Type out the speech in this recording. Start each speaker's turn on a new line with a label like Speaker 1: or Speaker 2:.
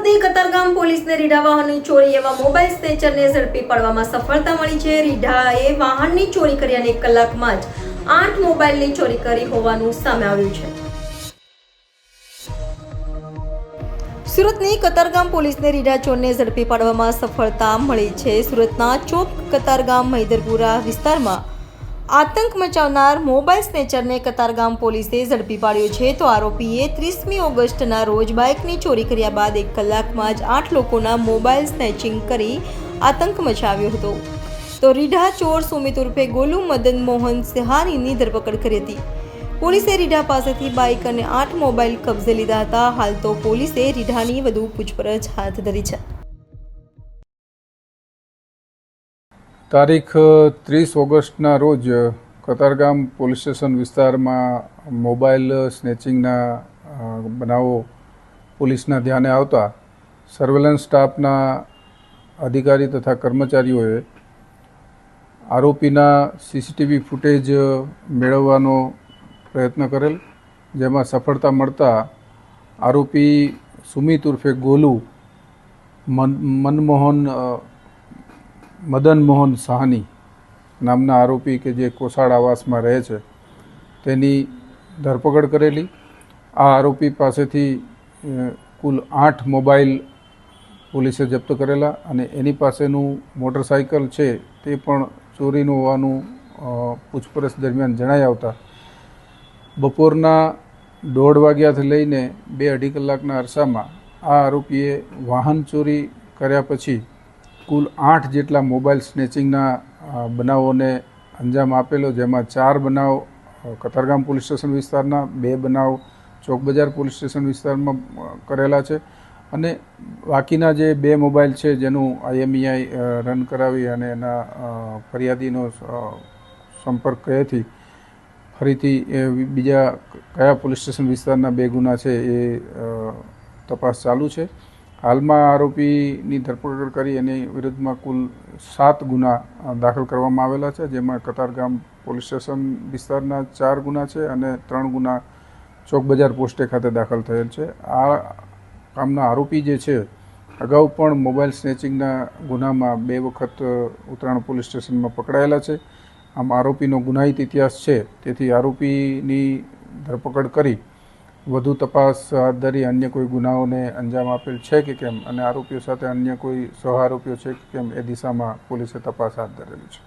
Speaker 1: સુરતની કતારગામ પોલીસને રીઢા વાહનની ચોરી એવા મોબાઈલ સ્નેચરને ઝડપી પાડવામાં સફળતા મળી છે। રીઢાએ વાહનની ચોરી કર્યાને 1 કલાકમાં જ 8 મોબાઈલની ચોરી કરી હોવાનું સામે આવ્યું છે। સુરતની કતારગામ પોલીસને રીઢા ચોરને ઝડપી પાડવામાં સફળતા મળી છે। સુરતના ચોક કતારગામ મૈદરપુરા વિસ્તારમાં આતંક મચાવનાર મોબાઈલ સ્નેચરને કતારગામ પોલીસે ઝડપી પાડ્યો છે। તો આરોપીએ 30મી ઓગસ્ટના રોજ બાઇકની ચોરી કર્યા બાદ 1 કલાકમાં જ 8 લોકોના મોબાઈલ સ્નેચિંગ કરી આતંક મચાવ્યો હતો। તો રીઢા ચોર સુમિત ઉર્ફે ગોલુ મદન મોહન સિહારીની ધરપકડ કરી હતી। પોલીસે રીઢા પાસેથી બાઇક અને 8 મોબાઈલ કબજે લીધા હતા। હાલ તો પોલીસે રીઢાની વધુ પૂછપરછ હાથ ધરી છે।
Speaker 2: તારીખ 30 ઓગસ્ટના રોજ કતારગામ પોલીસ સ્ટેશન વિસ્તારમાં મોબાઈલ સ્નેચિંગના બનાવો પોલીસના ધ્યાને આવતા સર્વેલન્સ સ્ટાફના અધિકારી તથા કર્મચારીઓએ આરોપીના સીસીટીવી ફૂટેજ મેળવવાનો પ્રયત્ન કરેલ, જેમાં સફળતા મળતા આરોપી સુમિત ઉર્ફે ગોલુ મદન મોહન સાહની નામના આરોપી કે જે કોસાડ આવાસમાં રહે છે તેની ધરપકડ કરેલી। આ આરોપી પાસેથી કુલ 8 મોબાઈલ પોલીસે જપ્ત કરેલા અને એની પાસેનું મોટરસાઇકલ છે તે પણ ચોરીનું હોવાનું પૂછપરછ દરમિયાન જણાઈ આવતા બપોરના 1:30 વાગ્યાથી લઈને 2-2.5 કલાકના અરસામાં આ આરોપીએ વાહન ચોરી કર્યા પછી કુલ 8 જેટલા મોબાઈલ સ્નેચિંગના બનાવોને અંજામ આપેલો, જેમાં 4 બનાવ કતારગામ પોલીસ સ્ટેશન વિસ્તારના, 2 બનાવ ચોક બજાર પોલીસ સ્ટેશન વિસ્તારમાં કરેલા છે અને બાકીના જે 2 મોબાઈલ છે જેનું IMEI રન કરાવી અને એના ફરિયાદીનો સંપર્ક કયાથી ફરીથી બીજા કયા પોલીસ સ્ટેશન વિસ્તારના 2 ગુના છે એ તપાસ ચાલુ છે। હાલમાં આરોપીની ધરપકડ કરી એની વિરુદ્ધમાં કુલ 7 ગુના દાખલ કરવામાં આવેલા છે, જેમાં કતારગામ પોલીસ સ્ટેશન વિસ્તારના 4 ગુના છે અને 3 ગુના ચોક બજાર પોસ્ટે ખાતે દાખલ થયેલ છે। આ કામના આરોપી જે છે અગાઉ પણ મોબાઈલ સ્નેચિંગના ગુનામાં 2 વખત ઉત્તરાયણ પોલીસ સ્ટેશનમાં પકડાયેલા છે। આમ આરોપીનો ગુનાહિત ઇતિહાસ છે, તેથી આરોપીની ધરપકડ કરી વધુ તપાસ હાથ ધરી અન્ય કોઈ ગુનાઓને અંજામ આપેલ છે કે કેમ અને આરોપીઓ સાથે અન્ય કોઈ સહ આરોપીઓ છે કે કેમ એ દિશામાં પોલીસે તપાસ હાથ ધરેલી છે।